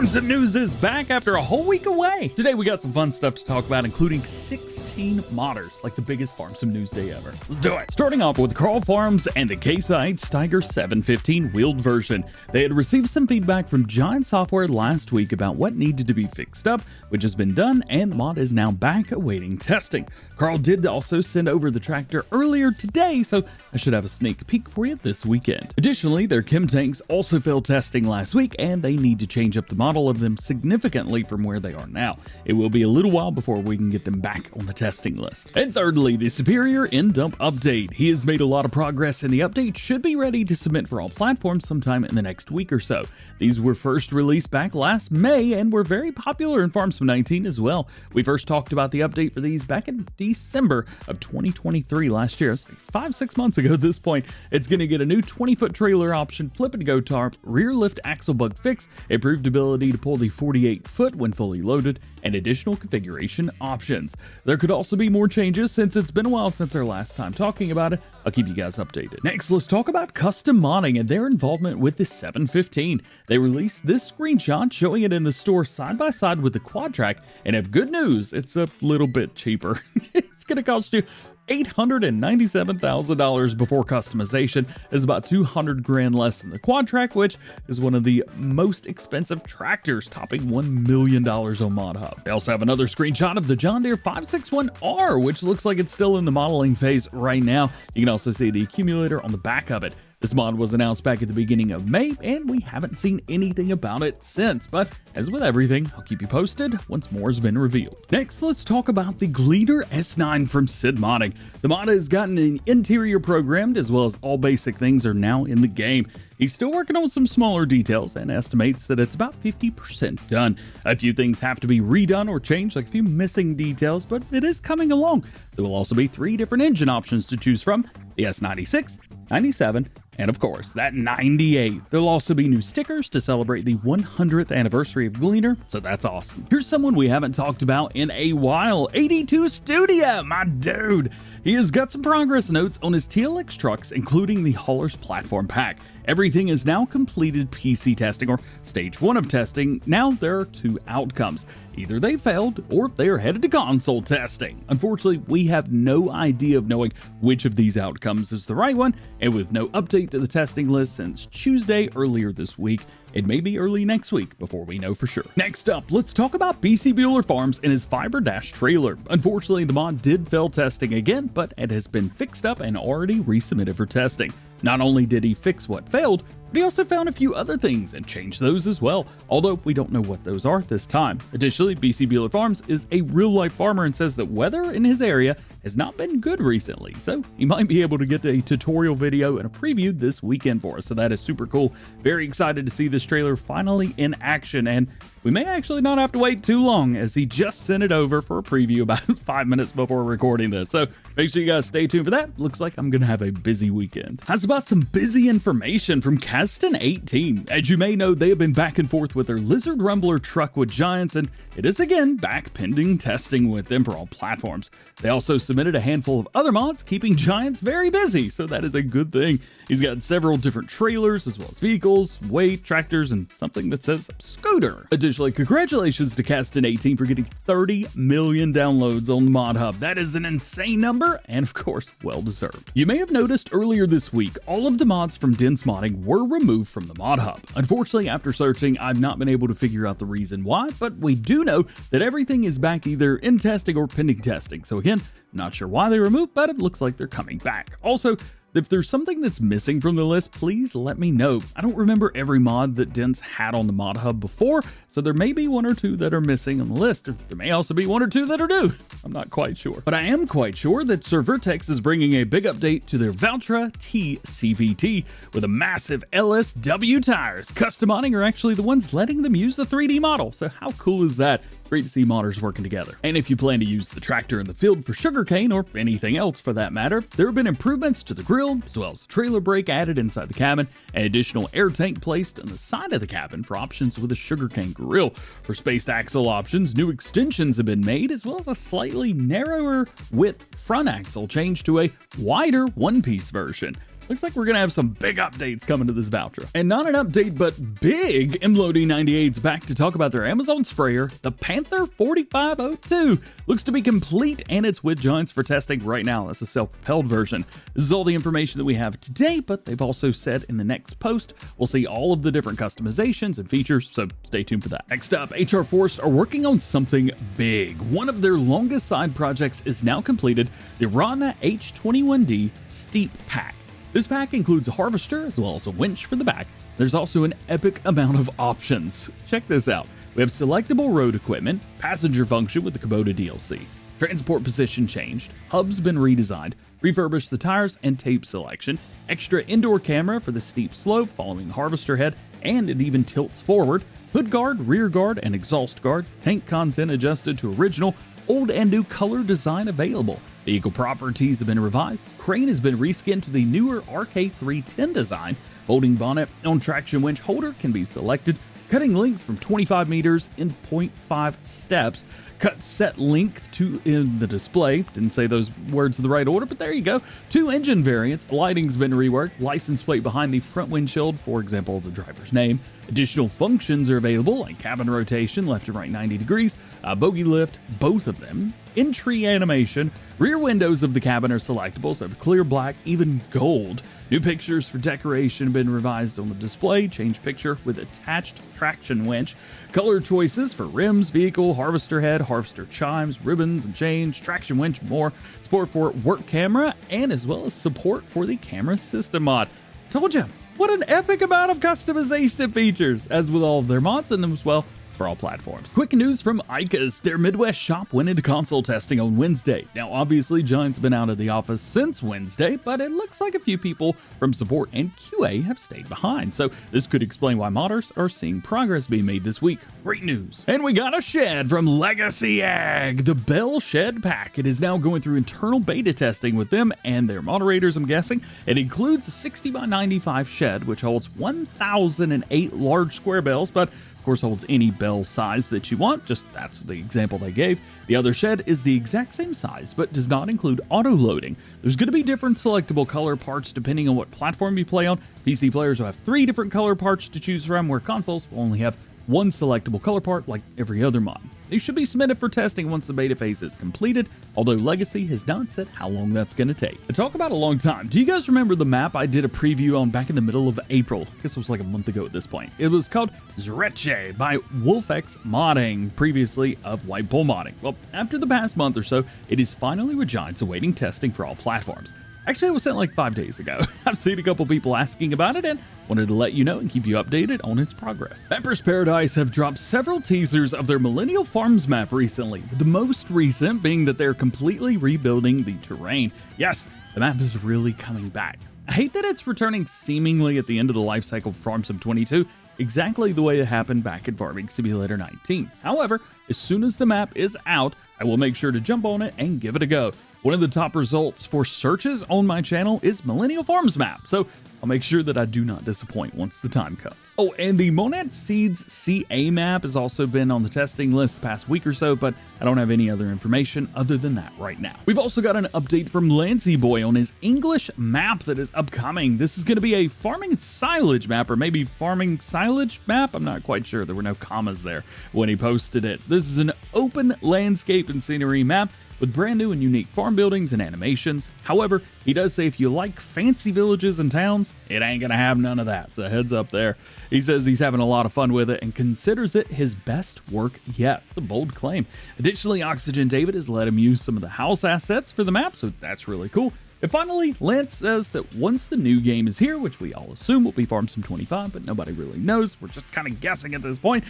Farms News is back after a whole week away. Today we got some fun stuff to talk about, including 16 modders, like the biggest Farm Sim News day ever. Let's do it. Starting off with Carl Farms and the Kasztan Steiger 715 wheeled version. They had received some feedback from Giant Software last week about what needed to be fixed up, which has been done, and the mod is now back awaiting testing. Carl did also send over the tractor earlier today, so I should have a sneak peek for you this weekend. Additionally, their chem tanks also failed testing last week, and they need to change up the model of them significantly from where they are now. It will be a little while before we can get them back on the testing list. And thirdly, the Superior in-dump update. He has made a lot of progress, and the update should be ready to submit for all platforms sometime in the next week or so. These were first released back last May and were very popular in Farm Sim 19 as well. We first talked about the update for these back in December of 2023 last year. It's like 5-6 months ago at this point. It's going to get a new 20-foot trailer option, flip and go tarp, rear lift axle bug fix, improved ability to pull the 48-foot when fully loaded, and additional configuration options. There could also be more changes since it's been a while since our last time talking about it. I'll keep you guys updated. Next, let's talk about custom modding and their involvement with the 715. They released this screenshot showing it in the store side by side with the quad track, and have good news, it's a little bit cheaper. It's going to cost you $897,000 before customization. Is about 200 grand less than the quad track, which is one of the most expensive tractors, topping $1 million on Mod Hub. They also have another screenshot of the John Deere 561R, which looks like it's still in the modeling phase right now. You can also see the accumulator on the back of it. This mod was announced back at the beginning of May, and we haven't seen anything about it since, but as with everything, I'll keep you posted once more has been revealed. Next, let's talk about the Gleaner S9 from Sid Modding. The mod has gotten an interior programmed, as well as all basic things are now in the game. He's still working on some smaller details and estimates that it's about 50% done. A few things have to be redone or changed, like a few missing details, but it is coming along. There will also be 3 different engine options to choose from: the S96, 97, and of course, that 98. There'll also be new stickers to celebrate the 100th anniversary of Gleaner, so that's awesome. Here's someone we haven't talked about in a while, 82 Studio, my dude. He has got some progress notes on his TLX Trucks, including the Hauler's Platform Pack. Everything is now completed PC testing, or stage 1 of testing. Now there are 2 outcomes. Either they failed, or they are headed to console testing. Unfortunately, we have no idea of knowing which of these outcomes is the right one, and with no update to the testing list since Tuesday earlier this week, it may be early next week before we know for sure. Next up, let's talk about BC Bueller Farms and his Phiber Dash trailer. Unfortunately, the mod did fail testing again, but it has been fixed up and already resubmitted for testing. Not only did he fix what failed, but he also found a few other things and changed those as well, although we don't know what those are at this time. Additionally, BC Bueller Farms is a real-life farmer and says that weather in his area has not been good recently, so he might be able to get a tutorial video and a preview this weekend for us, so that is super cool. Very excited to see this trailer finally in action, and we may actually not have to wait too long, as he just sent it over for a preview about 5 minutes before recording this, so make sure you guys stay tuned for that. Looks like I'm gonna have a busy weekend. How's about some busy information from Kasztan 18? As you may know, they have been back and forth with their Lizard Rumbler truck with Giants, and it is again back pending testing with them for all platforms. They also submitted a handful of other mods, keeping Giants very busy, so that is a good thing. He's got several different trailers, as well as vehicles, weight, tractors, and something that says scooter. Additionally, congratulations to Kasztan 18 for getting 30 million downloads on Mod Hub. That is an insane number, and of course, well deserved. You may have noticed earlier this week, all of the mods from Dense Modding were removed from the Mod Hub. Unfortunately, after searching, I've not been able to figure out the reason why, but we do know that everything is back either in testing or pending testing. So again, not sure why they removed, but it looks like they're coming back. Also, if there's something that's missing from the list, please let me know. I don't remember every mod that Dense had on the Mod Hub before, so there may be 1 or 2 that are missing on the list. There may also be 1 or 2 that are new. I'm not quite sure. But I am quite sure that Zrece is bringing a big update to their Valtra T CVT with a massive LSW tires. Custom modding are actually the ones letting them use the 3D model, so how cool is that? Great to see modders working together. And if you plan to use the tractor in the field for sugarcane, or anything else for that matter, there have been improvements to the grill, as well as the trailer brake added inside the cabin, and additional air tank placed on the side of the cabin for options with a sugarcane grill. For spaced axle options, new extensions have been made, as well as a slightly narrower width front axle changed to a wider one-piece version. Looks like we're gonna have some big updates coming to this Valtra. And not an update, but big, MLOD98's back to talk about their Amazon sprayer, the Panther 4502. Looks to be complete, and it's with Giants for testing right now. That's a self-propelled version. This is all the information that we have today, but they've also said in the next post, we'll see all of the different customizations and features, so stay tuned for that. Next up, HR Forest are working on something big. One of their longest side projects is now completed, the Rottne H21D Steep Pack. This pack includes a harvester as well as a winch for the back. There's also an epic amount of options. Check this out. We have selectable road equipment, passenger function with the Kubota DLC, transport position changed, hub's been redesigned, refurbished the tires and tape selection, extra indoor camera for the steep slope following the harvester head, and it even tilts forward, hood guard, rear guard, and exhaust guard, tank content adjusted to original, old and new color design available. Vehicle properties have been revised, crane has been reskinned to the newer RK310 design, holding bonnet on traction winch holder can be selected, cutting length from 25 meters in 0.5 steps, cut set length to in the display, didn't say those words in the right order, but there you go. 2 engine variants, lighting's been reworked, license plate behind the front windshield, for example the driver's name. Additional functions are available like cabin rotation, left and right 90 degrees, bogie lift, both of them, entry animation, rear windows of the cabin are selectable, so clear black, even gold. New pictures for decoration have been revised on the display, change picture with attached traction winch, color choices for rims, vehicle, harvester head, harvester chimes, ribbons and chains, traction winch, more, support for work camera, and as well as support for the camera system mod. Told you, what an epic amount of customization features, as with all of their mods and as well for all platforms. Quick news from ICA's. Their Midwest shop went into console testing on Wednesday. Now, obviously, Giants have been out of the office since Wednesday, but it looks like a few people from support and QA have stayed behind. So this could explain why modders are seeing progress being made this week. Great news. And we got a shed from Legacy Ag, the Bale Shed Pack. It is now going through internal beta testing with them and their moderators, I'm guessing. It includes a 60 by 95 shed, which holds 1,008 large square bales, but of course holds any bale size that you want, just that's the example they gave. The other shed is the exact same size, but does not include auto loading. There's going to be different selectable color parts depending on what platform you play on. PC players will have 3 different color parts to choose from, where consoles will only have 1 selectable color part like every other mod. These should be submitted for testing once the beta phase is completed, although Legacy has not said how long that's going to take. To talk about a long time, do you guys remember the map I did a preview on back in the middle of April? I guess it was like a month ago at this point. It was called Zrece by Wolfx Modding, previously of White Bull Modding. Well, after the past month or so, it is finally with Giants awaiting testing for all platforms. Actually, it was sent like 5 days ago. I've seen a couple people asking about it and wanted to let you know and keep you updated on its progress. Pepper's Paradise have dropped several teasers of their Millennial Farms Map recently, the most recent being that they're completely rebuilding the terrain. Yes, the map is really coming back. I hate that it's returning seemingly at the end of the life cycle of Farm Sim 22, exactly the way it happened back in Farming Simulator 19. However, as soon as the map is out, I will make sure to jump on it and give it a go. One of the top results for searches on my channel is Millennial Farms Map, so I'll make sure that I do not disappoint once the time comes. Oh, and the Monad Seeds CA map has also been on the testing list the past week or so, but I don't have any other information other than that right now. We've also got an update from Lancyboi on his English map that is upcoming. This is going to be a farming silage map, or maybe farming silage map? I'm not quite sure. There were no commas there when he posted it. This is an open landscape and scenery map with brand new and unique farm buildings and animations. However, he does say if you like fancy villages and towns, it ain't gonna have none of that, so heads up there. He says he's having a lot of fun with it and considers it his best work yet. It's a bold claim. Additionally, Oxygen David has let him use some of the house assets for the map, so that's really cool. And finally, Lance says that once the new game is here, which we all assume will be Farm Sim 25, but nobody really knows, we're just kind of guessing at this point,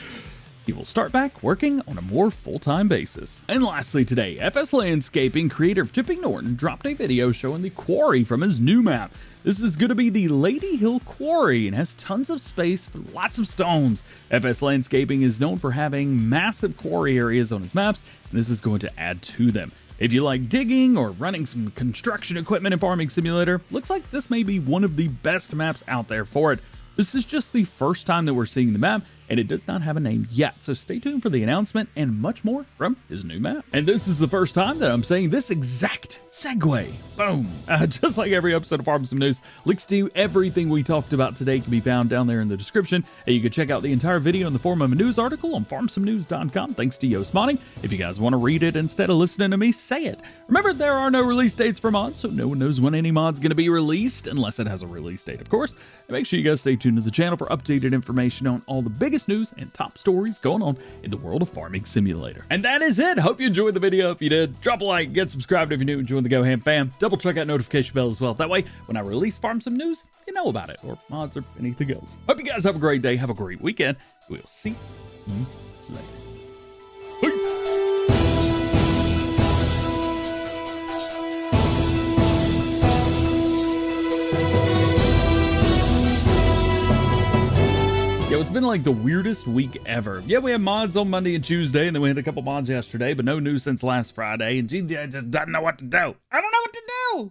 he will start back working on a more full-time basis. And lastly today, FS Landscaping creator Chipping Norton dropped a video showing the quarry from his new map. This is going to be the Lady Hill Quarry and has tons of space for lots of stones. FS Landscaping is known for having massive quarry areas on his maps, and this is going to add to them. If you like digging or running some construction equipment in Farming Simulator, looks like this may be one of the best maps out there for it. This is just the first time that we're seeing the map, and it does not have a name yet, so stay tuned for the announcement and much more from his new map. And this is the first time that I'm saying this exact segue. Boom. Just like every episode of Farm Sim News, links to everything we talked about today can be found down there in the description, and you can check out the entire video in the form of a news article on farmsimnews.com, thanks to Yoast Modding. If you guys want to read it instead of listening to me say it. Remember, there are no release dates for mods, so no one knows when any mod's going to be released, unless it has a release date, of course. And make sure you guys stay tuned to the channel for updated information on all the biggest news and top stories going on in the world of Farming Simulator. And that is it. Hope you enjoyed the video. If you did, drop a like, get subscribed if you're new, and join the DjGoHam fam. Double check that notification bell as well. That way, when I release Farm Sim News, you know about it, or mods or anything else. Hope you guys have a great day. Have a great weekend. We'll see you later. Yo, it's been like the weirdest week ever. Yeah, we had mods on Monday and Tuesday, and then we had a couple mods yesterday, but no news since last Friday, and GJ just doesn't know what to do. I don't know what to do!